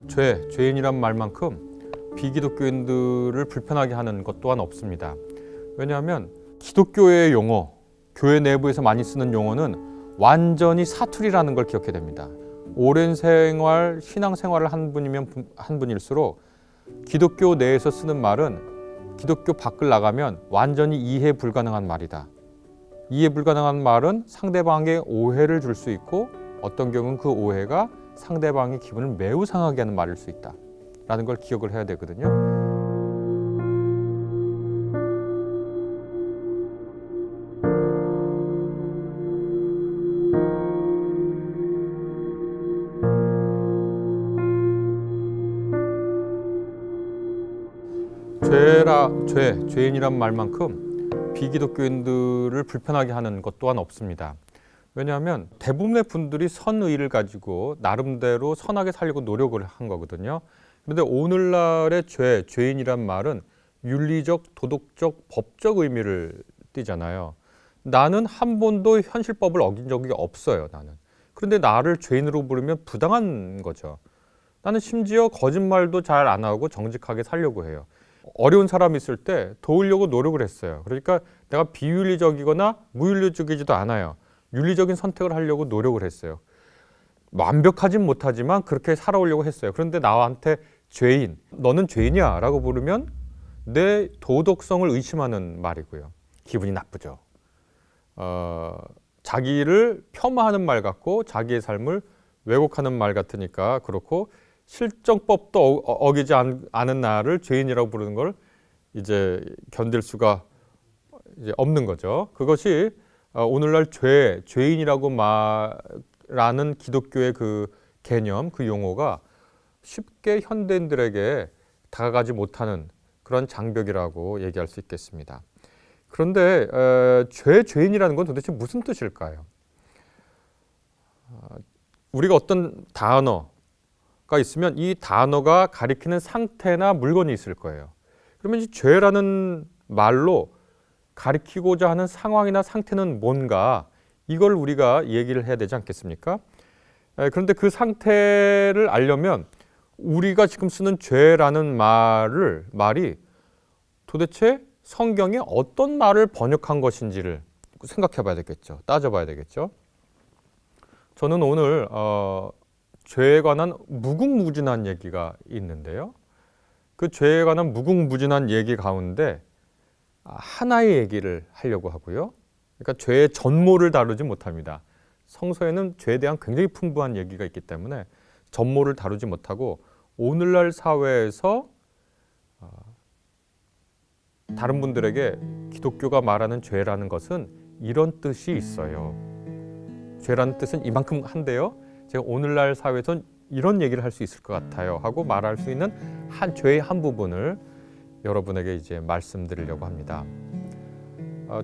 죄인이란 말만큼 비기독교인들을 불편하게 하는 것 또한 없습니다. 왜냐하면 기독교의 용어, 교회 내부에서 많이 쓰는 용어는 완전히 사투리라는 걸 기억해야 됩니다. 오랜 생활, 신앙생활을 한 분이면 한 분일수록 기독교 내에서 쓰는 말은 기독교 밖을 나가면 완전히 이해 불가능한 말이다. 이해 불가능한 말은 상대방에게 오해를 줄 수 있고 어떤 경우는 그 오해가 상대방의 기분을 매우 상하게 하는 말일 수 있다 라는 걸 기억을 해야 되거든요. 죄인이란 말만큼 비기독교인들을 불편하게 하는 것 또한 없습니다. 왜냐하면 대부분의 분들이 선의를 가지고 나름대로 선하게 살려고 노력을 한 거거든요. 그런데 오늘날의 죄인이란 말은 윤리적, 도덕적, 법적 의미를 띠잖아요. 나는 한 번도 현실법을 어긴 적이 없어요, 나는. 그런데 나를 죄인으로 부르면 부당한 거죠. 나는 심지어 거짓말도 잘 안 하고 정직하게 살려고 해요. 어려운 사람이 있을 때 도우려고 노력을 했어요. 그러니까 내가 비윤리적이거나 무윤리적이지도 않아요. 윤리적인 선택을 하려고 노력을 했어요. 완벽하진 못하지만 그렇게 살아오려고 했어요. 그런데 나한테 죄인, 너는 죄인이야 라고 부르면 내 도덕성을 의심하는 말이고요. 기분이 나쁘죠. 자기를 폄하하는 말 같고 자기의 삶을 왜곡하는 말 같으니까 그렇고 실정법도 어기지 않은 나를 죄인이라고 부르는 걸 이제 견딜 수가 이제 없는 거죠. 그것이 오늘날 죄인이라고 말하는 기독교의 그 개념, 그 용어가 쉽게 현대인들에게 다가가지 못하는 그런 장벽이라고 얘기할 수 있겠습니다. 그런데 죄인이라는 건 도대체 무슨 뜻일까요? 우리가 어떤 단어가 있으면 이 단어가 가리키는 상태나 물건이 있을 거예요. 그러면 이 죄라는 말로 가리키고자 하는 상황이나 상태는 뭔가 이걸 우리가 얘기를 해야 되지 않겠습니까? 그런데 그 상태를 알려면 우리가 지금 쓰는 죄라는 말이 도대체 성경에 어떤 말을 번역한 것인지를 생각해 봐야 되겠죠. 따져봐야 되겠죠. 저는 오늘 죄에 관한 무궁무진한 얘기가 있는데요. 그 죄에 관한 무궁무진한 얘기 가운데 하나의 얘기를 하려고 하고요. 그러니까 죄의 전모를 다루지 못합니다. 성서에는 죄에 대한 굉장히 풍부한 얘기가 있기 때문에 전모를 다루지 못하고 오늘날 사회에서 다른 분들에게 기독교가 말하는 죄라는 것은 이런 뜻이 있어요. 죄라는 뜻은 이만큼 한데요. 제가 오늘날 사회에선 이런 얘기를 할 수 있을 것 같아요 하고 말할 수 있는 죄의 한 부분을 여러분에게 이제 말씀드리려고 합니다.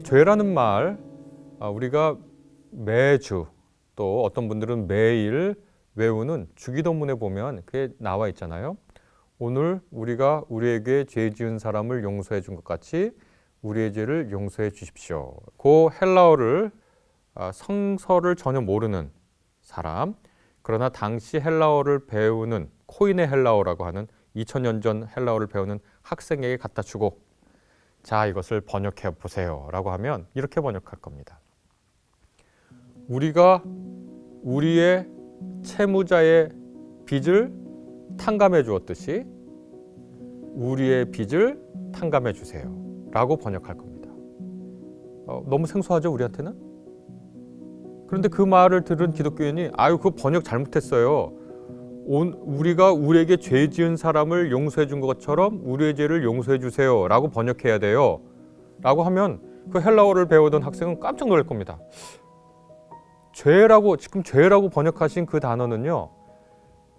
죄라는 말 우리가 매주 또 어떤 분들은 매일 외우는 주기도문에 보면 그게 나와 있잖아요. 오늘 우리가 우리에게 죄 지은 사람을 용서해 준 것 같이 우리의 죄를 용서해 주십시오. 그 헬라어를 성서를 전혀 모르는 사람, 그러나 당시 헬라어를 배우는 코인의 헬라어라고 하는 2000년 전 헬라어를 배우는 학생에게 갖다 주고 자 이것을 번역해 보세요 라고 하면 이렇게 번역할 겁니다. 우리가 우리의 채무자의 빚을 탕감해 주었듯이 우리의 빚을 탕감해 주세요 라고 번역할 겁니다. 너무 생소하죠 우리한테는? 그런데 그 말을 들은 기독교인이 아유 그 번역 잘못했어요. 우리가 우리에게 죄 지은 사람을 용서해 준 것처럼 우리의 죄를 용서해 주세요 라고 번역해야 돼요 라고 하면 그 헬라어를 배우던 학생은 깜짝 놀랄 겁니다. 지금 죄라고 번역하신 그 단어는요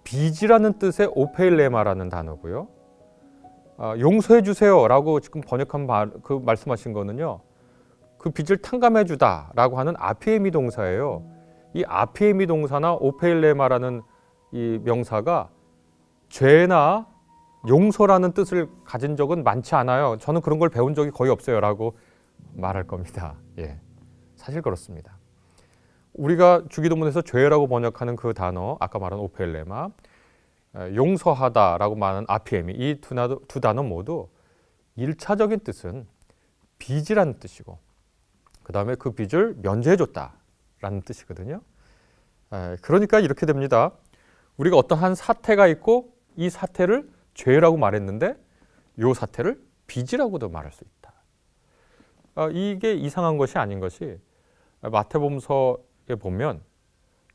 빚이라는 뜻의 오페일레마라는 단어고요. 용서해 주세요 라고 지금 번역한 그 말씀하신 거는요 그 빚을 탕감해 주다 라고 하는 아피에미 동사예요. 이 아피에미 동사나 오페일레마라는 이 명사가 죄나 용서라는 뜻을 가진 적은 많지 않아요. 저는 그런 걸 배운 적이 거의 없어요 라고 말할 겁니다. 예, 사실 그렇습니다. 우리가 주기도문에서 죄라고 번역하는 그 단어, 아까 말한 오펠레마, 용서하다라고 말하는 아피에미, 이 두 단어 모두 1차적인 뜻은 빚이라는 뜻이고, 그 다음에 그 빚을 면제해줬다라는 뜻이거든요. 그러니까 이렇게 됩니다. 우리가 어떤 한 사태가 있고 이 사태를 죄라고 말했는데 이 사태를 빚이라고도 말할 수 있다. 이게 이상한 것이 아닌 것이 마태복음서에 보면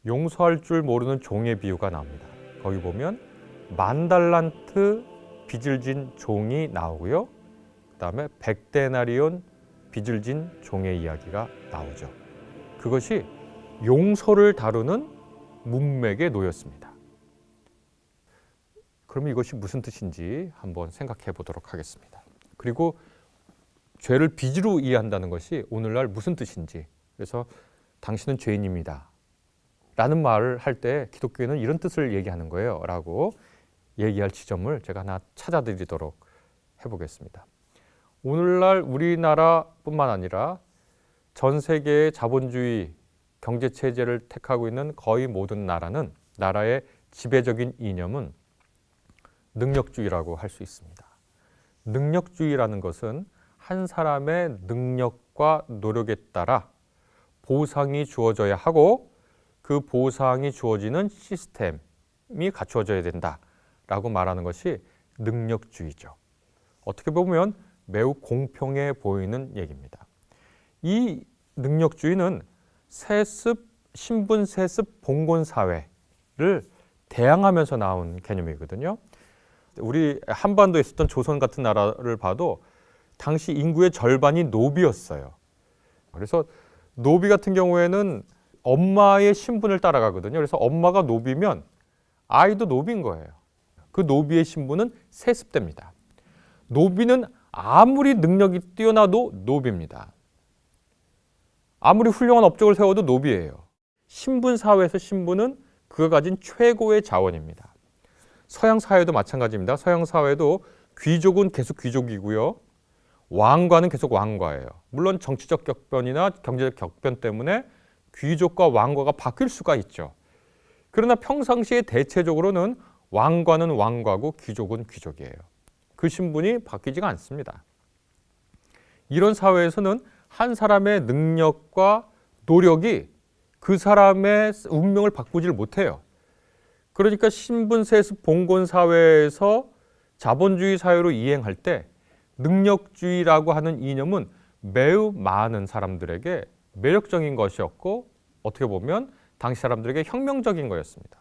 용서할 줄 모르는 종의 비유가 나옵니다. 거기 보면 10,000달란트 빚을 진 종이 나오고요. 그 다음에 100데나리온 빚을 진 종의 이야기가 나오죠. 그것이 용서를 다루는 문맥에 놓였습니다. 그러면 이것이 무슨 뜻인지 한번 생각해 보도록 하겠습니다. 그리고 죄를 빚으로 이해한다는 것이 오늘날 무슨 뜻인지, 그래서 당신은 죄인입니다 라는 말을 할 때 기독교에는 이런 뜻을 얘기하는 거예요 라고 얘기할 지점을 제가 하나 찾아드리도록 해보겠습니다. 오늘날 우리나라뿐만 아니라 전 세계의 자본주의 경제체제를 택하고 있는 거의 모든 나라의 지배적인 이념은 능력주의라고 할 수 있습니다. 능력주의라는 것은 한 사람의 능력과 노력에 따라 보상이 주어져야 하고 그 보상이 주어지는 시스템이 갖추어져야 된다라고 말하는 것이 능력주의죠. 어떻게 보면 매우 공평해 보이는 얘기입니다. 이 능력주의는 세습, 신분 세습 봉건 사회를 대항하면서 나온 개념이거든요. 우리 한반도에 있었던 조선 같은 나라를 봐도 당시 인구의 절반이 노비였어요. 그래서 노비 같은 경우에는 엄마의 신분을 따라가거든요. 그래서 엄마가 노비면 아이도 노비인 거예요. 그 노비의 신분은 세습됩니다. 노비는 아무리 능력이 뛰어나도 노비입니다. 아무리 훌륭한 업적을 세워도 노비예요. 신분 사회에서 신분은 그가 가진 최고의 자원입니다. 서양 사회도 마찬가지입니다. 서양 사회도 귀족은 계속 귀족이고요. 왕과는 계속 왕과예요. 물론 정치적 격변이나 경제적 격변 때문에 귀족과 왕과가 바뀔 수가 있죠. 그러나 평상시에 대체적으로는 왕과는 왕과고 귀족은 귀족이에요. 그 신분이 바뀌지가 않습니다. 이런 사회에서는 한 사람의 능력과 노력이 그 사람의 운명을 바꾸지를 못해요. 그러니까 신분세습 봉건 사회에서 자본주의 사회로 이행할 때 능력주의라고 하는 이념은 매우 많은 사람들에게 매력적인 것이었고 어떻게 보면 당시 사람들에게 혁명적인 거였습니다.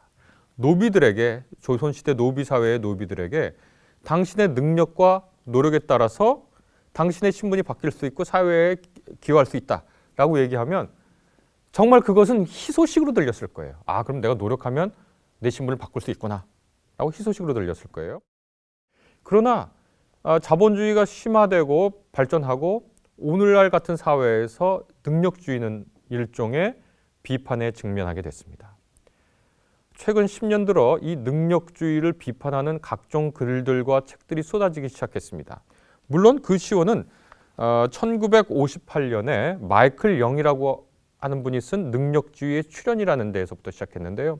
노비들에게, 조선시대 노비사회의 노비들에게 당신의 능력과 노력에 따라서 당신의 신분이 바뀔 수 있고 사회에 기여할 수 있다라고 얘기하면 정말 그것은 희소식으로 들렸을 거예요. 아, 그럼 내가 노력하면 내 신분을 바꿀 수 있구나 라고 희소식으로 들렸을 거예요. 그러나 자본주의가 심화되고 발전하고 오늘날 같은 사회에서 능력주의는 일종의 비판에 직면하게 됐습니다. 최근 10년 들어 이 능력주의를 비판하는 각종 글들과 책들이 쏟아지기 시작했습니다. 물론 그 시초는 1958년에 마이클 영이라고 하는 분이 쓴 능력주의의 출현이라는 데에서부터 시작했는데요.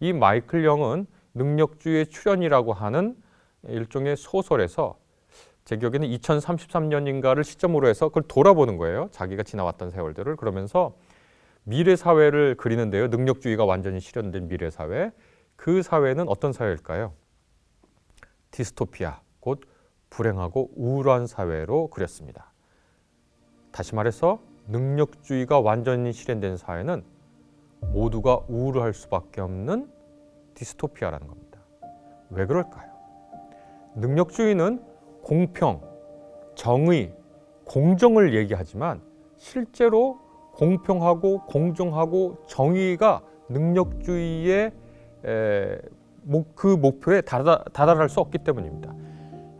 이 마이클 영은 능력주의의 출현이라고 하는 일종의 소설에서 제 기억에는 2033년인가를 시점으로 해서 그걸 돌아보는 거예요. 자기가 지나왔던 세월들을. 그러면서 미래 사회를 그리는데요. 능력주의가 완전히 실현된 미래 사회. 그 사회는 어떤 사회일까요? 디스토피아, 곧 불행하고 우울한 사회로 그렸습니다. 다시 말해서 능력주의가 완전히 실현된 사회는 모두가 우울할 수밖에 없는 디스토피아라는 겁니다. 왜 그럴까요? 능력주의는 공평, 정의, 공정을 얘기하지만 실제로 공평하고 공정하고 정의가 능력주의의 그 목표에 다다를 수 없기 때문입니다.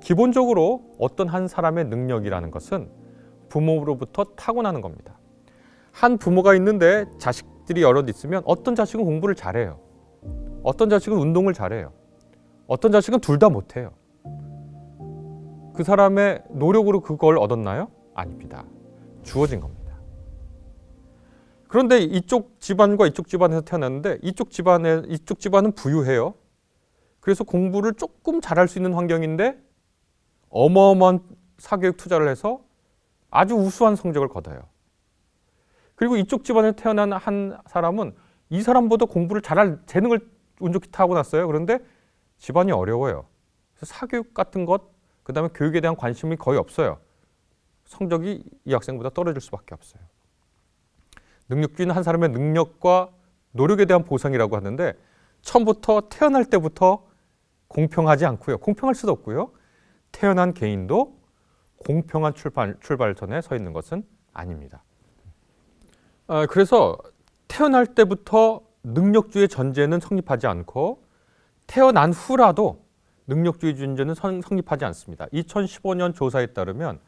기본적으로 어떤 한 사람의 능력이라는 것은 부모로부터 타고나는 겁니다. 한 부모가 있는데 자식들이 여럿 있으면 어떤 자식은 공부를 잘해요. 어떤 자식은 운동을 잘해요. 어떤 자식은 둘 다 못해요. 그 사람의 노력으로 그걸 얻었나요? 아닙니다. 주어진 겁니다. 그런데 이쪽 집안과 이쪽 집안에서 태어났는데 이쪽 집안은 부유해요. 그래서 공부를 조금 잘할 수 있는 환경인데 어마어마한 사교육 투자를 해서 아주 우수한 성적을 거둬요. 그리고 이쪽 집안에 태어난 한 사람은 이 사람보다 공부를 잘할 재능을 운 좋게 타고났어요. 그런데 집안이 어려워요. 그래서 사교육 같은 것, 그 다음에 교육에 대한 관심이 거의 없어요. 성적이 이 학생보다 떨어질 수밖에 없어요. 능력주의는 한 사람의 능력과 노력에 대한 보상이라고 하는데 처음부터 태어날 때부터 공평하지 않고요. 공평할 수도 없고요. 태어난 개인도 공평한 출발선에 서 있는 것은 아닙니다. 그래서 태어날 때부터 능력주의 전제는 성립하지 않고 태어난 후라도 능력주의 전제는 성립하지 않습니다. 2015년 조사에 따르면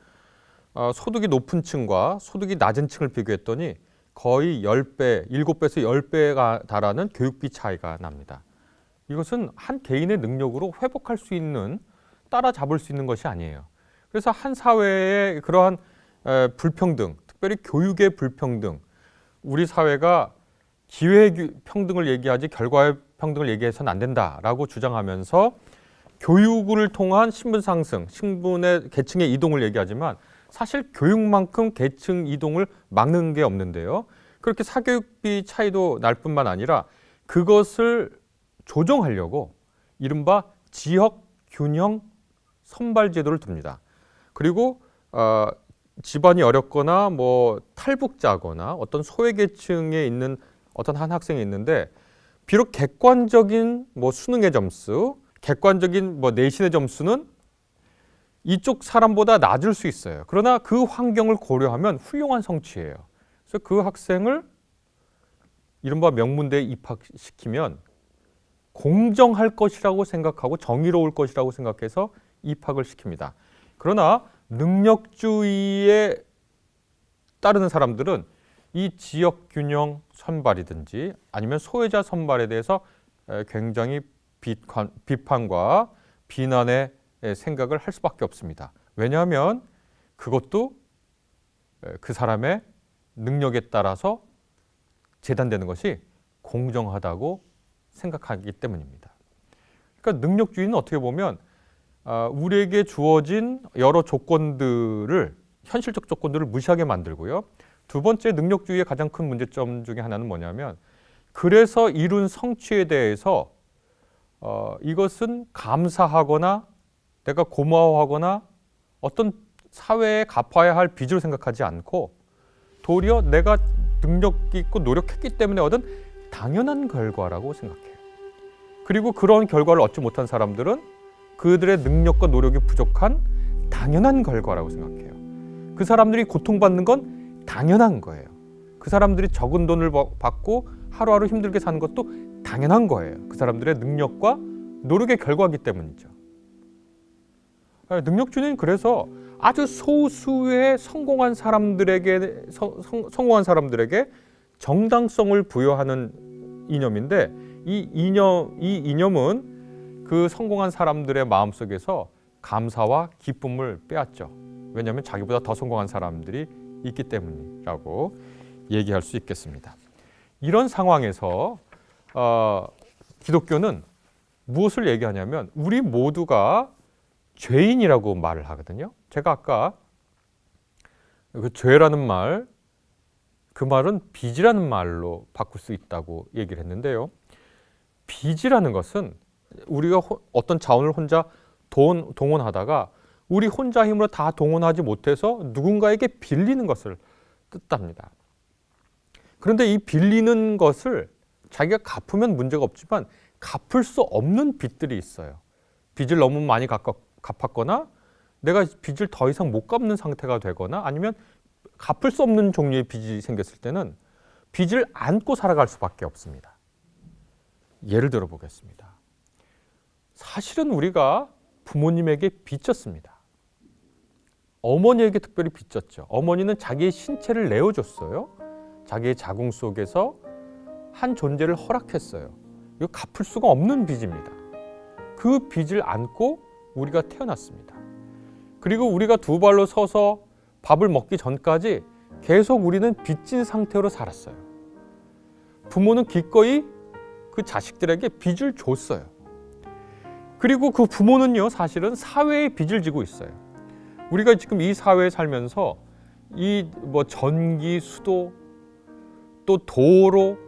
소득이 높은 층과 소득이 낮은 층을 비교했더니 거의 10배, 7배에서 10배가 달하는 교육비 차이가 납니다. 이것은 한 개인의 능력으로 회복할 수 있는, 따라잡을 수 있는 것이 아니에요. 그래서 한 사회의 그러한 불평등, 특별히 교육의 불평등, 우리 사회가 기회의 평등을 얘기하지 결과의 평등을 얘기해서는 안 된다라고 주장하면서 교육을 통한 신분 상승, 신분의 계층의 이동을 얘기하지만 사실 교육만큼 계층 이동을 막는 게 없는데요. 그렇게 사교육비 차이도 날 뿐만 아니라 그것을 조정하려고 이른바 지역 균형 선발 제도를 둡니다. 그리고 집안이 어렵거나 뭐 탈북자거나 어떤 소외계층에 있는 어떤 한 학생이 있는데 비록 객관적인 뭐 수능의 점수, 객관적인 뭐 내신의 점수는 이쪽 사람보다 낮을 수 있어요. 그러나 그 환경을 고려하면 훌륭한 성취예요. 그래서 그 학생을 이른바 명문대에 입학시키면 공정할 것이라고 생각하고 정의로울 것이라고 생각해서 입학을 시킵니다. 그러나 능력주의에 따르는 사람들은 이 지역 균형 선발이든지 아니면 소외자 선발에 대해서 굉장히 비판과 비난의 생각을 할 수밖에 없습니다. 왜냐하면 그것도 그 사람의 능력에 따라서 재단되는 것이 공정하다고 생각하기 때문입니다. 그러니까 능력주의는 어떻게 보면 우리에게 주어진 여러 조건들을, 현실적 조건들을 무시하게 만들고요. 두 번째, 능력주의의 가장 큰 문제점 중에 하나는 뭐냐면 그래서 이룬 성취에 대해서 이것은 감사하거나 내가 고마워하거나 어떤 사회에 갚아야 할 빚으로 생각하지 않고 도리어 내가 능력 있고 노력했기 때문에 얻은 당연한 결과라고 생각해요. 그리고 그런 결과를 얻지 못한 사람들은 그들의 능력과 노력이 부족한 당연한 결과라고 생각해요. 그 사람들이 고통받는 건 당연한 거예요. 그 사람들이 적은 돈을 받고 하루하루 힘들게 사는 것도 당연한 거예요. 그 사람들의 능력과 노력의 결과이기 때문이죠. 능력주의는 그래서 아주 소수의 성공한 사람들에게 정당성을 부여하는 이념인데 이 이념은 그 성공한 사람들의 마음속에서 감사와 기쁨을 빼앗죠. 왜냐하면 자기보다 더 성공한 사람들이 있기 때문이라고 얘기할 수 있겠습니다. 이런 상황에서 기독교는 무엇을 얘기하냐면 우리 모두가 죄인이라고 말을 하거든요. 제가 아까 그 죄라는 말, 그 말은 빚이라는 말로 바꿀 수 있다고 얘기를 했는데요. 빚이라는 것은 우리가 어떤 자원을 혼자 동원하다가 우리 혼자 힘으로 다 동원하지 못해서 누군가에게 빌리는 것을 뜻합니다. 그런데 이 빌리는 것을 자기가 갚으면 문제가 없지만 갚을 수 없는 빚들이 있어요. 빚을 너무 많이 갚았거나 내가 빚을 더 이상 못 갚는 상태가 되거나 아니면 갚을 수 없는 종류의 빚이 생겼을 때는 빚을 안고 살아갈 수밖에 없습니다. 예를 들어 보겠습니다. 사실은 우리가 부모님에게 빚졌습니다. 어머니에게 특별히 빚졌죠. 어머니는 자기의 신체를 내어줬어요. 자기의 자궁 속에서 한 존재를 허락했어요. 이거 갚을 수가 없는 빚입니다. 그 빚을 안고 우리가 태어났습니다. 그리고 우리가 두 발로 서서 밥을 먹기 전까지 계속 우리는 빚진 상태로 살았어요. 부모는 기꺼이 그 자식들에게 빚을 줬어요. 그리고 그 부모는요, 사실은 사회의 빚을 지고 있어요. 우리가 지금 이 사회에 살면서 이 뭐 전기, 수도, 또 도로,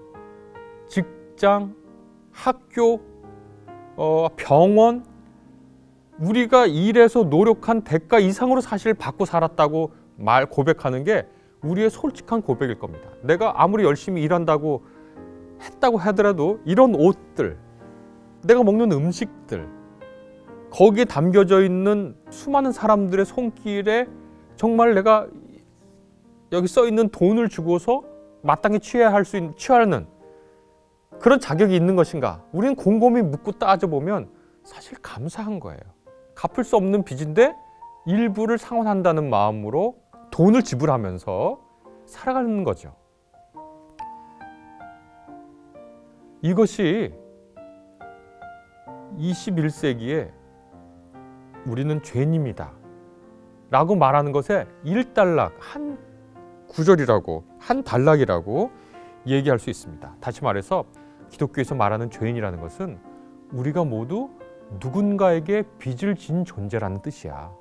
직장, 학교, 병원, 우리가 일해서 노력한 대가 이상으로 사실 받고 살았다고 고백하는 게 우리의 솔직한 고백일 겁니다. 내가 아무리 열심히 일한다고 했다고 하더라도 이런 옷들, 내가 먹는 음식들, 거기에 담겨져 있는 수많은 사람들의 손길에 정말 내가 여기 써 있는 돈을 주고서 마땅히 취하는 그런 자격이 있는 것인가? 우리는 곰곰이 묻고 따져보면 사실 감사한 거예요. 갚을 수 없는 빚인데 일부를 상환한다는 마음으로 돈을 지불하면서 살아가는 거죠. 이것이 21세기에 우리는 죄인입니다 라고 말하는 것에 일단락, 한 구절이라고, 한 단락이라고 얘기할 수 있습니다. 다시 말해서 기독교에서 말하는 죄인이라는 것은 우리가 모두 누군가에게 빚을 진 존재라는 뜻이야.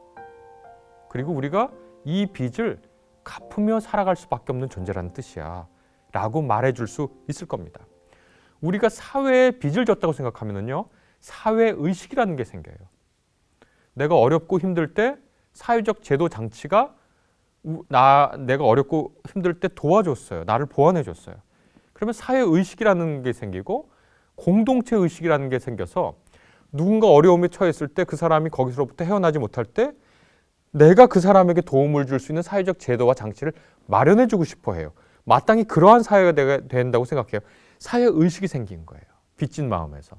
그리고 우리가 이 빚을 갚으며 살아갈 수밖에 없는 존재라는 뜻이야 라고 말해줄 수 있을 겁니다. 우리가 사회에 빚을 졌다고 생각하면요, 사회의식이라는 게 생겨요. 내가 어렵고 힘들 때 사회적 제도 장치가 내가 어렵고 힘들 때 도와줬어요. 나를 보완해줬어요. 그러면 사회의식이라는 게 생기고 공동체의식이라는 게 생겨서 누군가 어려움에 처했을 때 그 사람이 거기서부터 헤어나지 못할 때 내가 그 사람에게 도움을 줄 수 있는 사회적 제도와 장치를 마련해주고 싶어 해요. 마땅히 그러한 사회가 된다고 생각해요. 사회의식이 생긴 거예요. 빚진 마음에서.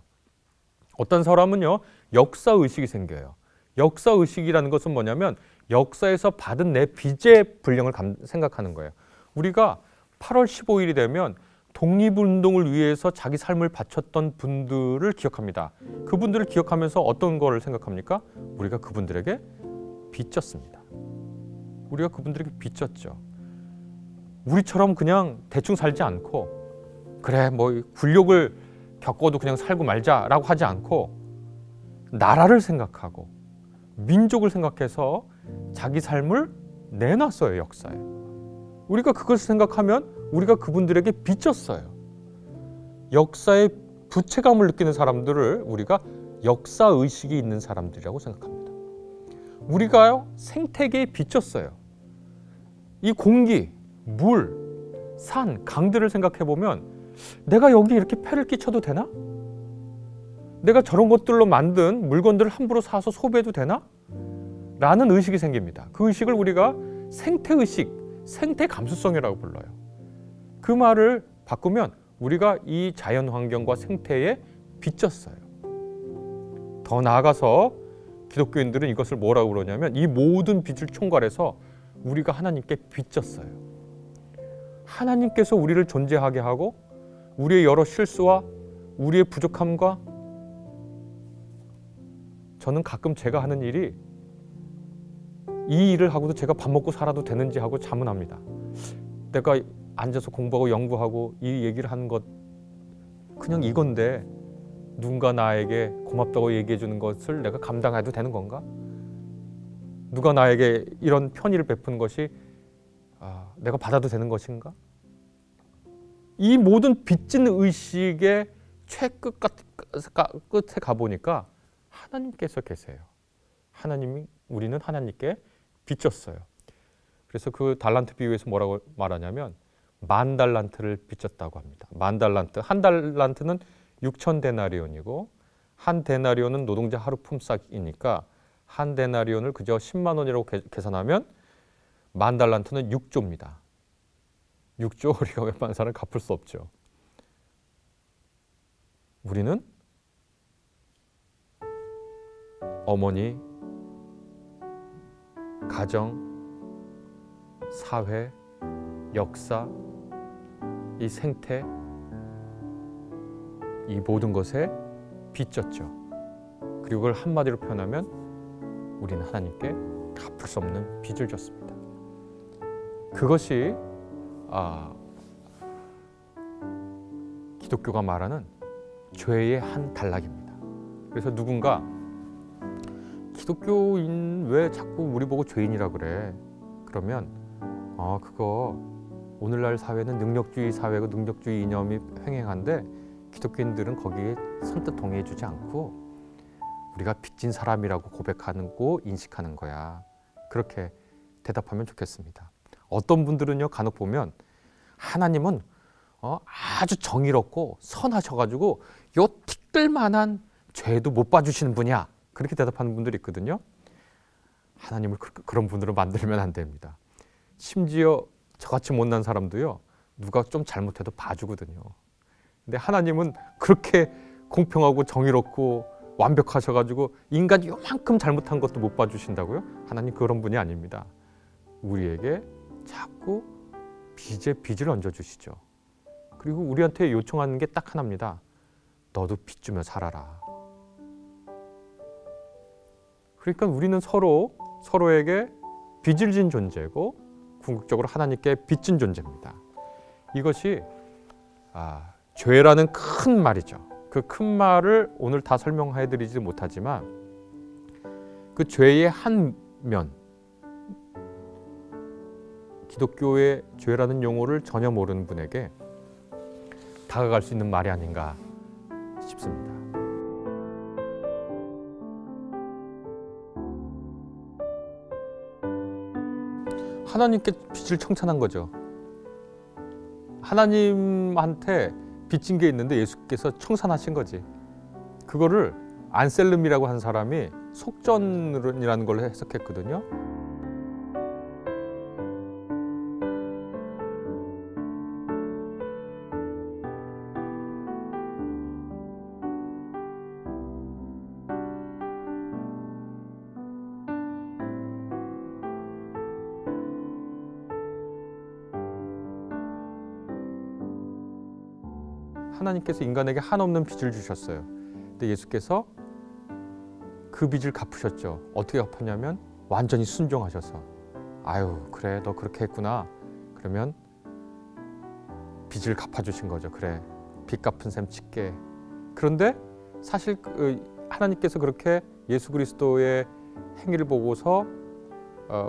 어떤 사람은요, 역사의식이 생겨요. 역사의식이라는 것은 뭐냐면 역사에서 받은 내 빚의 분량을 생각하는 거예요. 우리가 8월 15일이 되면 독립운동을 위해서 자기 삶을 바쳤던 분들을 기억합니다. 그분들을 기억하면서 어떤 걸 생각합니까? 우리가 그분들에게 빚졌습니다. 우리가 그분들에게 빚졌죠. 우리처럼 그냥 대충 살지 않고 그래 뭐 굴욕을 겪어도 그냥 살고 말자라고 하지 않고 나라를 생각하고 민족을 생각해서 자기 삶을 내놨어요, 역사에. 우리가 그것을 생각하면 우리가 그분들에게 빚졌어요. 역사의 부채감을 느끼는 사람들을 우리가 역사의식이 있는 사람들이라고 생각합니다. 우리가요, 생태계에 빚졌어요. 이 공기, 물, 산, 강들을 생각해보면 내가 여기 이렇게 폐를 끼쳐도 되나? 내가 저런 것들로 만든 물건들을 함부로 사서 소비해도 되나? 라는 의식이 생깁니다. 그 의식을 우리가 생태의식, 생태감수성이라고 불러요. 그 말을 바꾸면 우리가 이 자연환경과 생태에 빚졌어요. 더 나아가서 기독교인들은 이것을 뭐라고 그러냐면 이 모든 빚을 총괄해서 우리가 하나님께 빚졌어요. 하나님께서 우리를 존재하게 하고 우리의 여러 실수와 우리의 부족함과 저는 가끔 제가 하는 일이 이 일을 하고도 제가 밥 먹고 살아도 되는지 하고 자문합니다. 내가 앉아서 공부하고 연구하고 이 얘기를 하는 것 그냥 이건데 누군가 나에게 고맙다고 얘기해 주는 것을 내가 감당해도 되는 건가? 누가 나에게 이런 편의를 베푼 것이 내가 받아도 되는 것인가? 이 모든 빚진 의식의 최끝 끝에 가보니까 하나님께서 계세요. 우리는 하나님께 빚졌어요. 그래서 그 달란트 비유에서 뭐라고 말하냐면 10,000달란트를 빚졌다고 합니다. 10,000달란트, 한 달란트는 6,000데나리온이고 한 데나리온은 노동자 하루 품삯이니까 한 데나리온을 그저 10만 원이라고 계산하면 10,000달란트는 6조입니다. 6조 우리가 웬만한 사람은 갚을 수 없죠. 우리는 어머니, 가정, 사회, 역사, 이 생태, 이 모든 것에 빚졌죠. 그리고 그걸 한마디로 표현하면 우리는 하나님께 갚을 수 없는 빚을 졌습니다. 그것이 기독교가 말하는 죄의 한 단락입니다. 그래서 누군가 기독교인 왜 자꾸 우리 보고 죄인이라 그래? 그러면 그거 오늘날 사회는 능력주의 사회고 능력주의 이념이 횡행한데 기독교인들은 거기에 선뜻 동의해주지 않고 우리가 빚진 사람이라고 고백하고 인식하는 거야. 그렇게 대답하면 좋겠습니다. 어떤 분들은요, 간혹 보면 하나님은 아주 정의롭고 선하셔가지고 요 티끌만한 죄도 못 봐주시는 분이야. 그렇게 대답하는 분들이 있거든요. 하나님을 그런 분으로 만들면 안 됩니다. 심지어 저같이 못난 사람도요, 누가 좀 잘못해도 봐주거든요. 근데 하나님은 그렇게 공평하고 정의롭고 완벽하셔가지고 인간이 요만큼 잘못한 것도 못 봐주신다고요? 하나님 그런 분이 아닙니다. 우리에게 자꾸 빚을 얹어주시죠. 그리고 우리한테 요청하는 게 딱 하나입니다. 너도 빚 주며 살아라. 그러니까 우리는 서로에게 빚을 진 존재고 궁극적으로 하나님께 빚진 존재입니다. 이것이 죄라는 큰 말이죠. 그 큰 말을 오늘 다 설명해드리지 못하지만 그 죄의 한 면, 기독교의 죄라는 용어를 전혀 모르는 분에게 다가갈 수 있는 말이 아닌가 싶습니다. 하나님께 빚을 청산한 거죠. 하나님한테 빚진 게 있는데 예수께서 청산하신 거지. 그거를 안셀름이라고 한 사람이 속전이라는 걸 해석했거든요. 하나님께서 인간에게 한없는 빚을 주셨어요. 근데 예수께서 그 빚을 갚으셨죠. 어떻게 갚았냐면 완전히 순종하셔서 아유 그래 너 그렇게 했구나. 그러면 빚을 갚아주신 거죠. 그래 빚 갚은 셈 칠게. 그런데 사실 하나님께서 그렇게 예수 그리스도의 행위를 보고서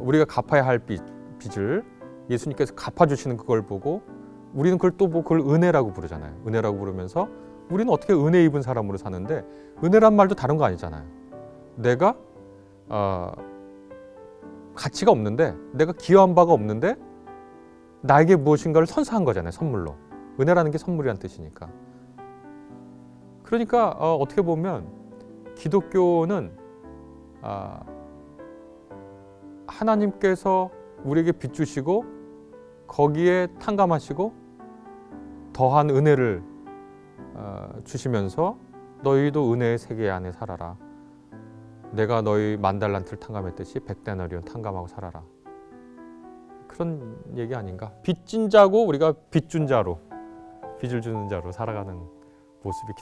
우리가 갚아야 할 빚을 예수님께서 갚아주시는 그걸 보고 우리는 그걸 또 그걸 은혜라고 부르잖아요. 은혜라고 부르면서 우리는 어떻게 은혜 입은 사람으로 사는데 은혜란 말도 다른 거 아니잖아요. 내가 가치가 없는데 내가 기여한 바가 없는데 나에게 무엇인가를 선사한 거잖아요. 선물로. 은혜라는 게 선물이란 뜻이니까. 그러니까 어떻게 보면 기독교는 하나님께서 우리에게 빚 주시고 거기에 탕감하시고 더한 은혜를 주시면서 너희도 은혜의 세계 안에 살아라. 내가 너희 10,000달란트를 탕감했듯이 100데나리온 탕감하고 살아라. 그런 얘기 아닌가? 빚진 자고 우리가 빚준 자로, 빚을 주는 자로 살아가는 모습이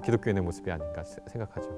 기독교인의 모습이 아닌가 생각하죠.